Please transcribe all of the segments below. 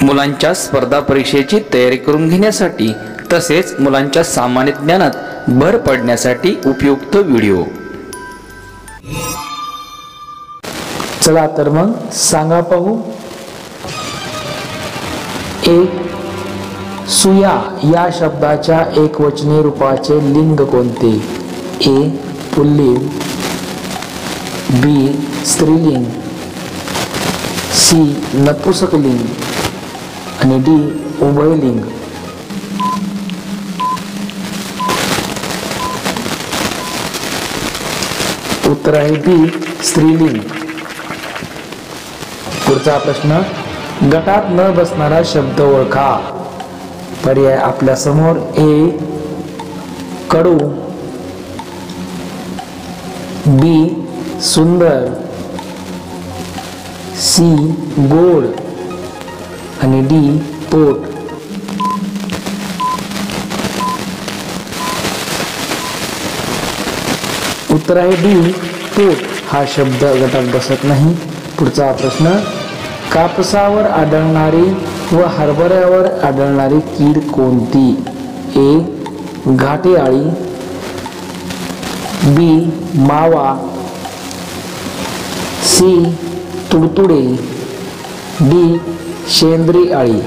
मुलांच्या स्पर्धा परीक्षेची तयारी करून घेण्यासाठी तसेच मुलांच्या सामान्य ज्ञानात भर पडण्यासाठी उपयुक्त व्हिडिओ। चला तर मग सांगा पाहू। एक, सुया या शब्दाच्या एकवचनी रूपाचे लिंग कोणते? ए पुल्लिंग, बी स्त्रीलिंग, सी नपुंसकलिंग आणि डी उभयलिंग। उत्तर आहे बी स्त्रीलिंग। पुढचा प्रश्न, गटात न बसणारा शब्द ओळखा। पर्याय आपल्या समोर। ए कडू, बी सुंदर, सी गोड आणि डी पोट। उत्तर आहे डी पोट हा शब्द गटात बसत नाही। पुढचा प्रश्न, कापसावर आढळणारी व हरभऱ्यावर आढळणारी कीड कोणती? ए घाटे आळी, बी मावा, सी तुडतुडे, डी शेंद्री आळी।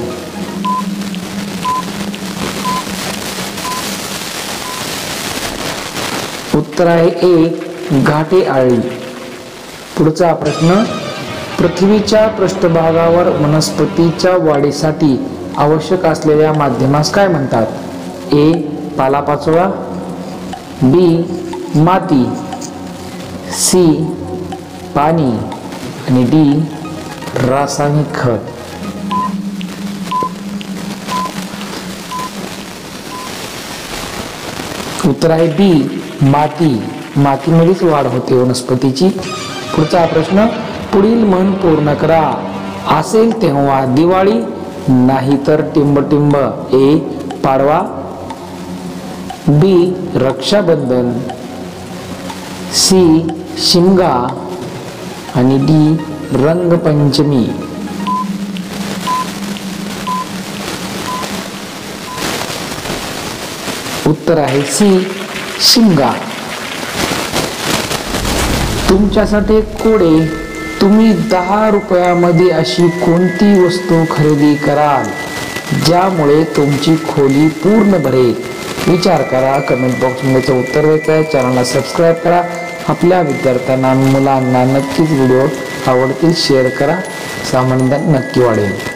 उत्तर आहे ए घाटे आळी। पुढचा प्रश्न, पृथ्वीच्या पृष्ठभागावर वनस्पतीच्या वाढीसाठी आवश्यक असलेल्या माध्यमास काय म्हणतात? ए पालापाचोळा, बी माती, सी पाणी आणि डी रासायनिक खत। उत्तर आहे बी माती। मातीमध्येच वाढ होते वनस्पतीची। पुढचा प्रश्न, पुढील म्हण पूर्ण करा। असेल तेव्हा दिवाळी, नाही तर टिंबटिंब। ए पाडवा, बी रक्षाबंधन, सी शिमगा आणि डी रंगपंचमी। उत्तर आहे सी शिमगा। तुमच्यासाठी कोडे, तुम्ही 10 रुपयामध्ये अशी कोणती वस्तू खरेदी कराल ज्यामुळे तुमची खोली पूर्ण भरेल? विचार करा, कमेंट बॉक्समध्ये उत्तर द्या। चॅनलला सबस्क्राईब करा। आपल्या विद्यार्थ्यांना मुलांना नक्कीच व्हिडिओ आवडतील शेअर करा, सामान्य ज्ञान नक्की वाढेल।